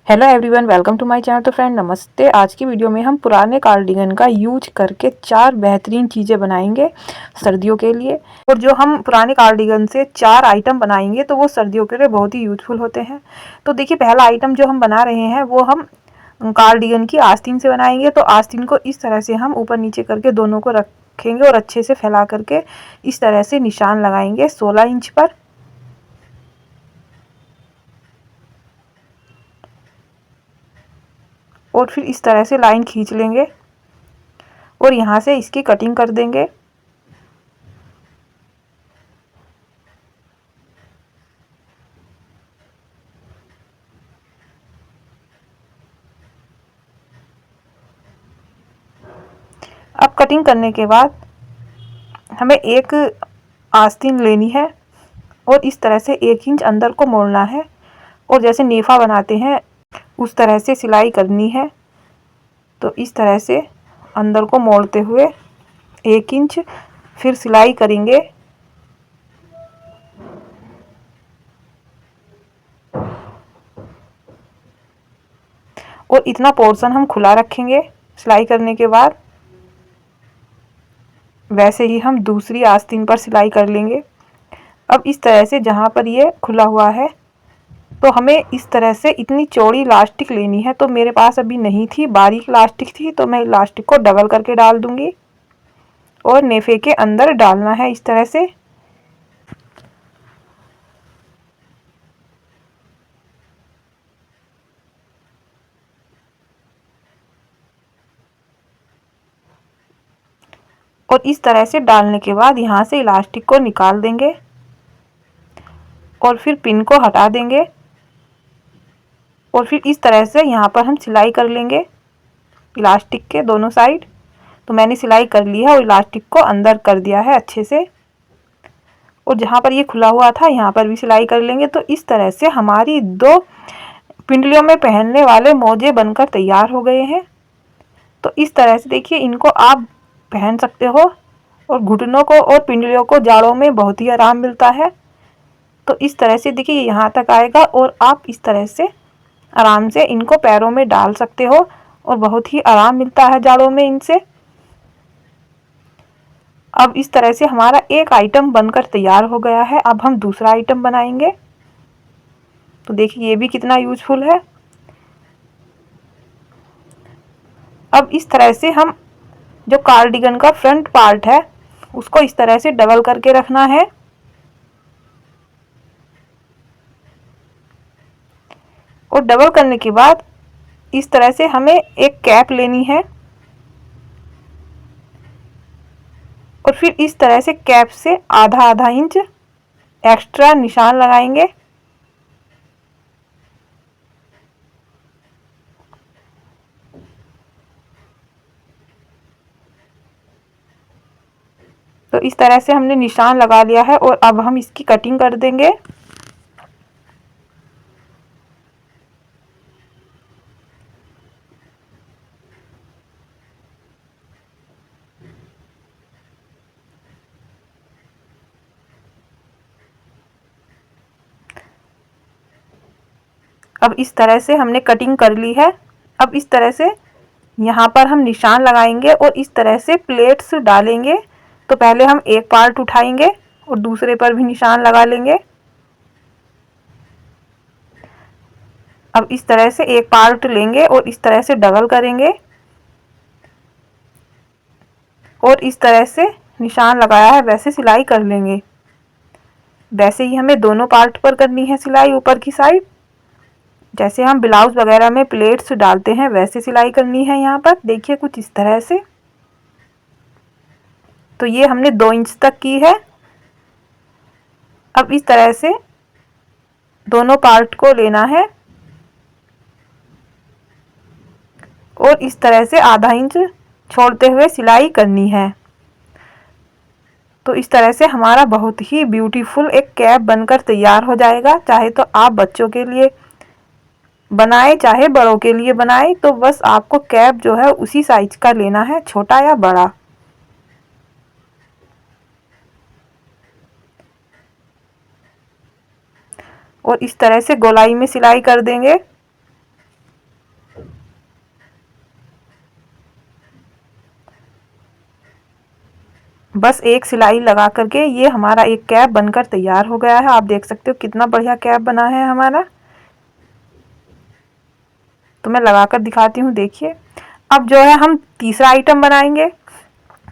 Hello everyone, welcome to my channel. तो friend नमस्ते। आज की वीडियो में हम पुराने कार्डिगन का यूज करके 4 बेहतरीन चीज़ें बनाएंगे सर्दियों के लिए। और जो हम पुराने कार्डिगन से 4 आइटम बनाएंगे तो वो सर्दियों के लिए बहुत ही यूजफुल होते हैं। तो देखिए, पहला आइटम जो हम बना रहे हैं वो हम कार्डिगन की आस्तीन से बनाएंगे। तो आस्तीन को इस तरह से हम ऊपर नीचे करके दोनों को रखेंगे और अच्छे से फैला करके इस तरह से निशान लगाएंगे 16 इंच पर। और फिर इस तरह से लाइन खींच लेंगे और यहाँ से इसकी कटिंग कर देंगे। अब कटिंग करने के बाद हमें एक आस्तीन लेनी है और इस तरह से 1 इंच अंदर को मोड़ना है और जैसे नेफा बनाते हैं उस तरह से सिलाई करनी है। तो इस तरह से अंदर को मोड़ते हुए 1 इंच फिर सिलाई करेंगे। और इतना पोर्शन हम खुला रखेंगे सिलाई करने के बाद। वैसे ही हम दूसरी आस्तीन पर सिलाई कर लेंगे। अब इस तरह से जहाँ पर ये खुला हुआ है तो हमें इस तरह से इतनी चौड़ी इलास्टिक लेनी है। तो मेरे पास अभी नहीं थी, बारीक इलास्टिक थी, तो मैं इलास्टिक को डबल करके डाल दूंगी और नेफे के अंदर डालना है इस तरह से। और इस तरह से डालने के बाद यहाँ से इलास्टिक को निकाल देंगे और फिर पिन को हटा देंगे और फिर इस तरह से यहाँ पर हम सिलाई कर लेंगे इलास्टिक के दोनों साइड। तो मैंने सिलाई कर ली है और इलास्टिक को अंदर कर दिया है अच्छे से। और जहाँ पर ये खुला हुआ था यहाँ पर भी सिलाई कर लेंगे। तो इस तरह से हमारी 2 पिंडलियों में पहनने वाले मोजे बनकर तैयार हो गए हैं। तो इस तरह से देखिए, इनको आप पहन सकते हो और घुटनों को और पिंडलियों को जाड़ों में बहुत ही आराम मिलता है। तो इस तरह से देखिए यहाँ तक आएगा और आप इस तरह से आराम से इनको पैरों में डाल सकते हो और बहुत ही आराम मिलता है जाड़ों में इनसे। अब इस तरह से हमारा एक आइटम बनकर तैयार हो गया है। अब हम दूसरा आइटम बनाएंगे। तो देखिए ये भी कितना यूजफुल है। अब इस तरह से हम जो कार्डिगन का फ्रंट पार्ट है उसको इस तरह से डबल करके रखना है और डबल करने के बाद इस तरह से हमें एक कैप लेनी है और फिर इस तरह से कैप से आधा आधा इंच एक्स्ट्रा निशान लगाएंगे। तो इस तरह से हमने निशान लगा लिया है और अब हम इसकी कटिंग कर देंगे। अब इस तरह से हमने कटिंग कर ली है। अब इस तरह से यहाँ पर हम निशान लगाएंगे और इस तरह से प्लेट्स डालेंगे। तो पहले हम एक पार्ट उठाएंगे और दूसरे पर भी निशान लगा लेंगे। अब इस तरह से एक पार्ट लेंगे और इस तरह से डबल करेंगे और इस तरह से निशान लगाया है वैसे सिलाई कर लेंगे। वैसे ही हमें दोनों पार्ट पर करनी है सिलाई ऊपर की साइड। जैसे हम ब्लाउज वगैरह में प्लेट्स डालते हैं वैसे सिलाई करनी है यहाँ पर। देखिए कुछ इस तरह से। तो ये हमने 2 इंच तक की है। अब इस तरह से दोनों पार्ट को लेना है और इस तरह से आधा इंच छोड़ते हुए सिलाई करनी है। तो इस तरह से हमारा बहुत ही ब्यूटीफुल एक कैप बनकर तैयार हो जाएगा। चाहे तो आप बच्चों के लिए बनाए चाहे बड़ों के लिए बनाए, तो बस आपको कैप जो है उसी साइज का लेना है, छोटा या बड़ा। और इस तरह से गोलाई में सिलाई कर देंगे। बस एक सिलाई लगा करके ये हमारा एक कैप बनकर तैयार हो गया है। आप देख सकते हो कितना बढ़िया कैप बना है हमारा। तो मैं लगाकर दिखाती हूँ, देखिए। अब जो है हम तीसरा आइटम बनाएंगे।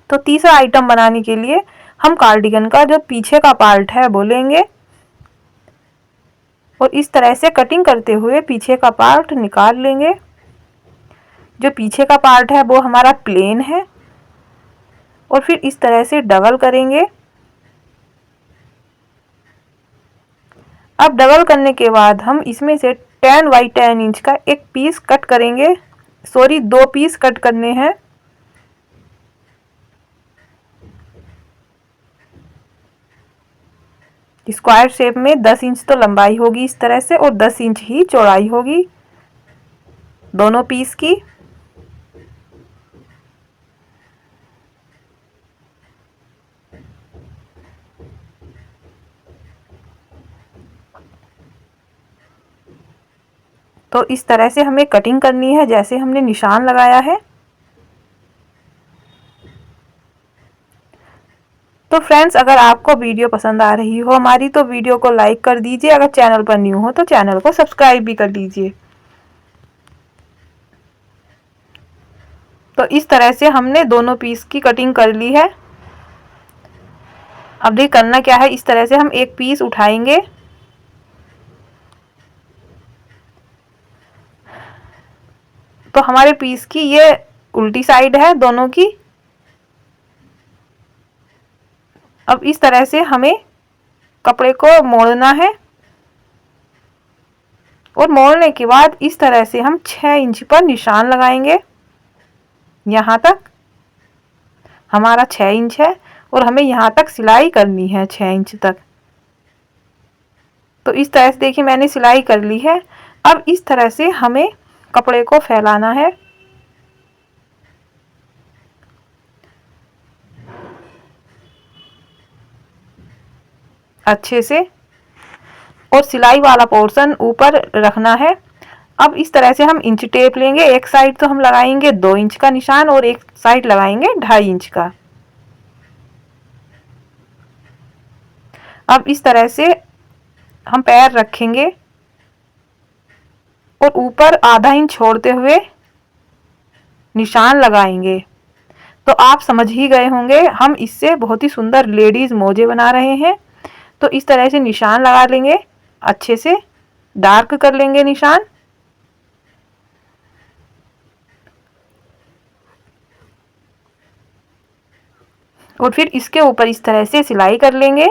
तो तीसरा आइटम बनाने के लिए हम कार्डिगन का जो पीछे का पार्ट है वो लेंगे और इस तरह से कटिंग करते हुए पीछे का पार्ट निकाल लेंगे। जो पीछे का पार्ट है वो हमारा प्लेन है और फिर इस तरह से डबल करेंगे। अब डबल करने के बाद हम इसमें से 10 बाई 10 इंच का एक पीस कट करेंगे, सॉरी 2 पीस कट करने हैं। स्क्वायर शेप में 10 इंच तो लंबाई होगी इस तरह से और 10 इंच ही चौड़ाई होगी दोनों पीस की। तो इस तरह से हमें कटिंग करनी है जैसे हमने निशान लगाया है। तो फ्रेंड्स, अगर आपको वीडियो पसंद आ रही हो हमारी तो वीडियो को लाइक कर दीजिए। अगर चैनल पर न्यू हो तो चैनल को सब्सक्राइब भी कर दीजिए। तो इस तरह से हमने दोनों पीस की कटिंग कर ली है। अब देखिए करना क्या है, इस तरह से हम एक पीस उठाएंगे तो हमारे पीस की ये उल्टी साइड है दोनों की। अब इस तरह से हमें कपड़े को मोड़ना है और मोड़ने के बाद इस तरह से हम 6 इंच पर निशान लगाएंगे। यहाँ तक हमारा 6 इंच है और हमें यहाँ तक सिलाई करनी है 6 इंच तक। तो इस तरह से देखिए मैंने सिलाई कर ली है। अब इस तरह से हमें कपड़े को फैलाना है। अच्छे से और सिलाई वाला पोर्शन ऊपर रखना है। अब इस तरह से हम इंच टेप लेंगे। एक साइड तो हम लगाएंगे 2 इंच का निशान और एक साइड लगाएंगे 2.5 इंच का। अब इस तरह से हम पैर रखेंगे और ऊपर आधा इंच छोड़ते हुए निशान लगाएंगे। तो आप समझ ही गए होंगे हम इससे बहुत ही सुंदर लेडीज मोजे बना रहे हैं। तो इस तरह से निशान लगा लेंगे, अच्छे से डार्क कर लेंगे निशान। और फिर इसके ऊपर इस तरह से सिलाई कर लेंगे।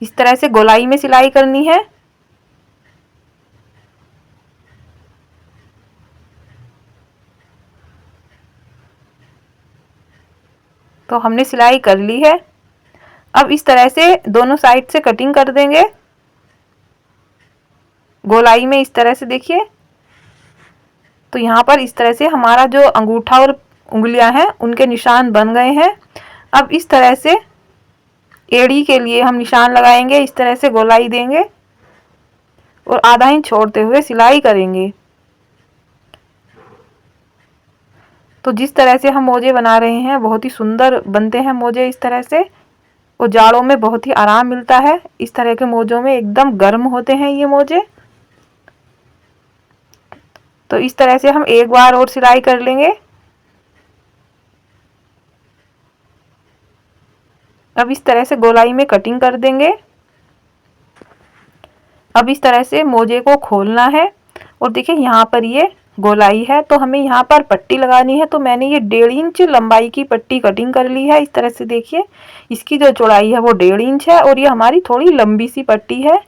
इस तरह से गोलाई में सिलाई करनी है। तो हमने सिलाई कर ली है। अब इस तरह से दोनों साइड से कटिंग कर देंगे गोलाई में, इस तरह से देखिए। तो यहाँ पर इस तरह से हमारा जो अंगूठा और उंगलियां हैं उनके निशान बन गए हैं। अब इस तरह से एड़ी के लिए हम निशान लगाएंगे, इस तरह से गोलाई देंगे और आधा इंच छोड़ते हुए सिलाई करेंगे। तो जिस तरह से हम मोजे बना रहे हैं बहुत ही सुंदर बनते हैं मोजे इस तरह से, और जाड़ों में बहुत ही आराम मिलता है इस तरह के मोजों में, एकदम गर्म होते हैं ये मोजे। तो इस तरह से हम एक बार और सिलाई कर लेंगे। अब इस तरह से गोलाई में कटिंग कर देंगे। अब इस तरह से मोजे को खोलना है और देखिए यहाँ पर ये गोलाई है तो हमें यहाँ पर पट्टी लगानी है। तो मैंने ये 1.5 इंच लंबाई की पट्टी कटिंग कर ली है। इस तरह से देखिए इसकी जो चौड़ाई है वो 1.5 इंच है और ये हमारी थोड़ी लंबी सी पट्टी है।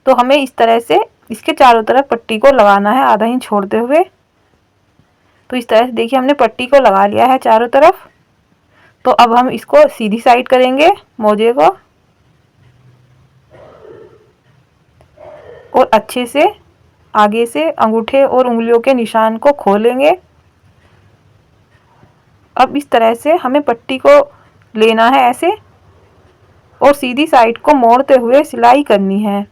तो हमें इस तरह से इसके चारों तरफ पट्टी को लगाना है आधा इंच छोड़ते हुए। तो इस तरह से देखिए हमने पट्टी को लगा लिया है चारों तरफ। तो अब हम इसको सीधी साइड करेंगे मोजे को और अच्छे से आगे से अंगूठे और उंगलियों के निशान को खोलेंगे। अब इस तरह से हमें पट्टी को लेना है ऐसे और सीधी साइड को मोड़ते हुए सिलाई करनी है।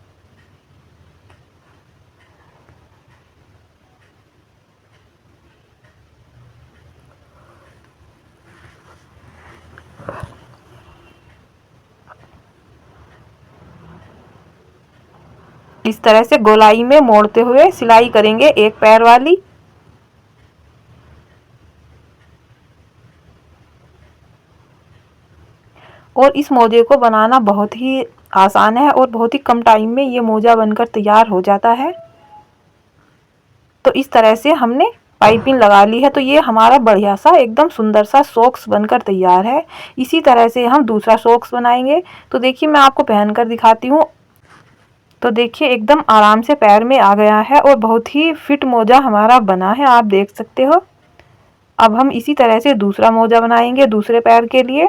इस तरह से गोलाई में मोड़ते हुए सिलाई करेंगे एक पैर वाली। और इस मोजे को बनाना बहुत ही आसान है और बहुत ही कम टाइम में ये मोजा बनकर तैयार हो जाता है। तो इस तरह से हमने पाइपिंग लगा ली है। तो ये हमारा बढ़िया सा एकदम सुंदर सा सॉक्स बनकर तैयार है। इसी तरह से हम दूसरा सॉक्स बनाएंगे। तो देखिए मैं आपको पहनकर दिखाती हूँ। तो देखिए एकदम आराम से पैर में आ गया है और बहुत ही फिट मोजा हमारा बना है, आप देख सकते हो। अब हम इसी तरह से दूसरा मोजा बनाएंगे दूसरे पैर के लिए।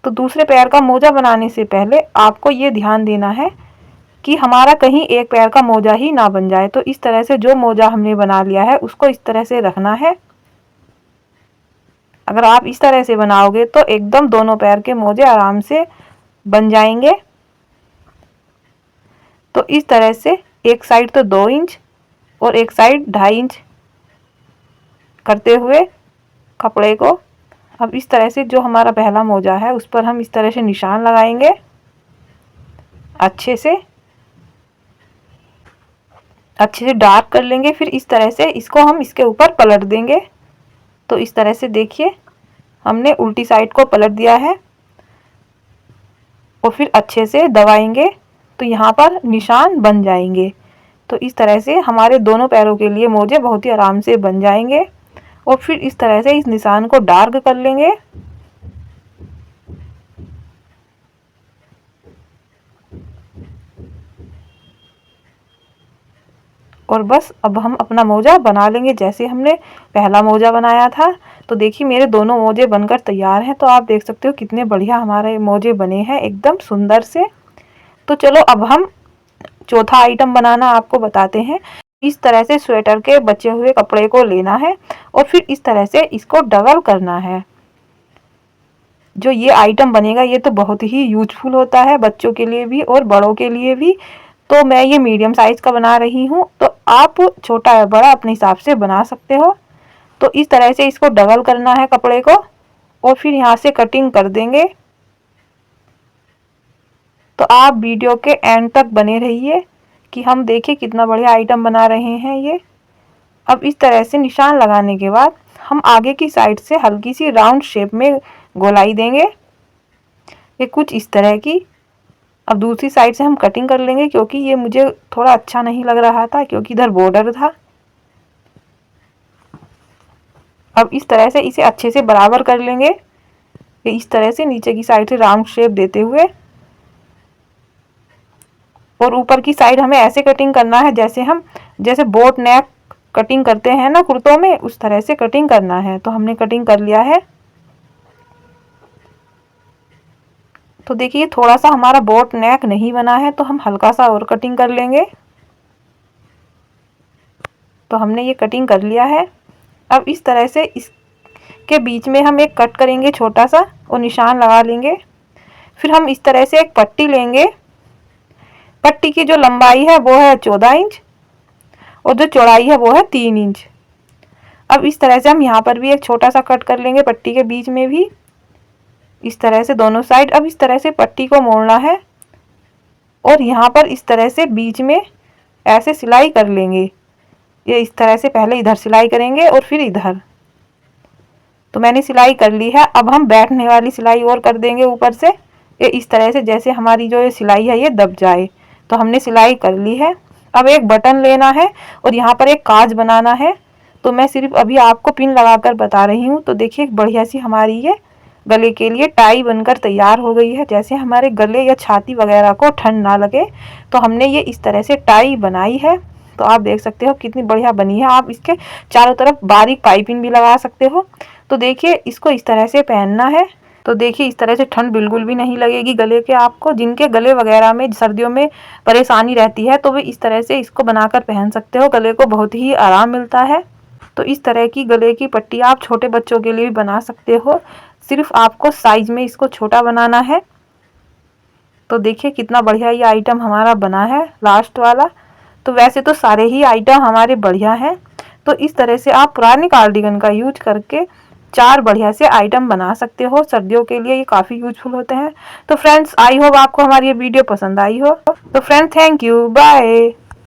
तो दूसरे पैर का मोजा बनाने से पहले आपको ये ध्यान देना है कि हमारा कहीं एक पैर का मोजा ही ना बन जाए। तो इस तरह से जो मोजा हमने बना लिया है उसको इस तरह से रखना है। अगर आप इस तरह से बनाओगे तो एकदम दोनों पैर के मोजे आराम से बन जाएंगे। तो इस तरह से एक साइड तो 2 इंच और एक साइड 2.5 इंच करते हुए कपड़े को अब इस तरह से जो हमारा पहला मोजा है उस पर हम इस तरह से निशान लगाएंगे अच्छे से डार्क कर लेंगे। फिर इस तरह से इसको हम इसके ऊपर पलट देंगे। तो इस तरह से देखिए हमने उल्टी साइड को पलट दिया है और फिर अच्छे से दबाएंगे तो यहाँ पर निशान बन जाएंगे। तो इस तरह से हमारे दोनों पैरों के लिए मोजे बहुत ही आराम से बन जाएंगे। और फिर इस तरह से इस निशान को डार्क कर लेंगे। और बस अब हम अपना मोजा बना लेंगे जैसे हमने पहला मोजा बनाया था। तो देखिए मेरे दोनों मोजे बनकर तैयार हैं। तो आप देख सकते हो कितने बढ़िया हमारे मोजे बने हैं एकदम सुंदर से। तो चलो अब हम चौथा आइटम बनाना आपको बताते हैं। इस तरह से स्वेटर के बचे हुए कपड़े को लेना है और फिर इस तरह से इसको डबल करना है। जो ये आइटम बनेगा ये तो बहुत ही यूजफुल होता है बच्चों के लिए भी और बड़ों के लिए भी। तो मैं ये मीडियम साइज का बना रही हूँ, तो आप छोटा या बड़ा अपने हिसाब से बना सकते हो। तो इस तरह से इसको डबल करना है कपड़े को और फिर यहाँ से कटिंग कर देंगे। तो आप वीडियो के एंड तक बने रहिए कि हम देखें कितना बढ़िया आइटम बना रहे हैं ये। अब इस तरह से निशान लगाने के बाद हम आगे की साइड से हल्की सी राउंड शेप में गोलाई देंगे, ये कुछ इस तरह की। अब दूसरी साइड से हम कटिंग कर लेंगे क्योंकि ये मुझे थोड़ा अच्छा नहीं लग रहा था क्योंकि इधर बॉर्डर था। अब इस तरह से इसे अच्छे से बराबर कर लेंगे, ये इस तरह से नीचे की साइड से राउंड शेप देते हुए। और ऊपर की साइड हमें ऐसे कटिंग करना है जैसे बोट नेक कटिंग करते हैं ना कुर्तों में, उस तरह से कटिंग करना है। तो हमने कटिंग कर लिया है। तो देखिए थोड़ा सा हमारा बोट नेक नहीं बना है तो हम हल्का सा और कटिंग कर लेंगे। तो हमने ये कटिंग कर लिया है। अब इस तरह से इसके बीच में हम एक कट करेंगे छोटा सा और निशान लगा लेंगे। फिर हम इस तरह से एक पट्टी लेंगे। पट्टी की जो लंबाई है वो है 14 इंच और जो चौड़ाई है वो है 3 इंच। अब इस तरह से हम यहाँ पर भी एक छोटा सा कट कर लेंगे पट्टी के बीच में भी, इस तरह से दोनों साइड। अब इस तरह से पट्टी को मोड़ना है और यहाँ पर इस तरह से बीच में ऐसे सिलाई कर लेंगे। ये इस तरह से पहले इधर सिलाई करेंगे और फिर इधर। तो मैंने सिलाई कर ली है। अब हम बैठने वाली सिलाई और कर देंगे ऊपर से, ये इस तरह से जैसे हमारी जो ये सिलाई है ये दब जाए। तो हमने सिलाई कर ली है। अब एक बटन लेना है और यहाँ पर एक काज बनाना है। तो मैं सिर्फ अभी आपको पिन लगाकर बता रही हूँ। तो देखिए एक बढ़िया सी हमारी ये गले के लिए टाई बनकर तैयार हो गई है। जैसे हमारे गले या छाती वगैरह को ठंड ना लगे तो हमने ये इस तरह से टाई बनाई है। तो आप देख सकते हो कितनी बढ़िया बनी है। आप इसके चारों तरफ बारीक पाइपिंग भी लगा सकते हो। तो देखिए इसको इस तरह से पहनना है। तो देखिए इस तरह से ठंड बिल्कुल भी नहीं लगेगी गले के आपको। जिनके गले वगैरह में सर्दियों में परेशानी रहती है तो वे इस तरह से इसको बनाकर पहन सकते हो, गले को बहुत ही आराम मिलता है। तो इस तरह की गले की पट्टी आप छोटे बच्चों के लिए भी बना सकते हो, सिर्फ आपको साइज में इसको छोटा बनाना है। तो देखिए कितना बढ़िया ये आइटम हमारा बना है लास्ट वाला। तो वैसे तो सारे ही आइटम हमारे बढ़िया हैं। तो इस तरह से आप पुराने कार्डिगन का यूज करके 4 बढ़िया से आइटम बना सकते हो। सर्दियों के लिए ये काफ़ी यूजफुल होते हैं। तो फ्रेंड्स, आई होप आपको हमारी ये वीडियो पसंद आई हो। तो फ्रेंड्स, थैंक यू, बाय।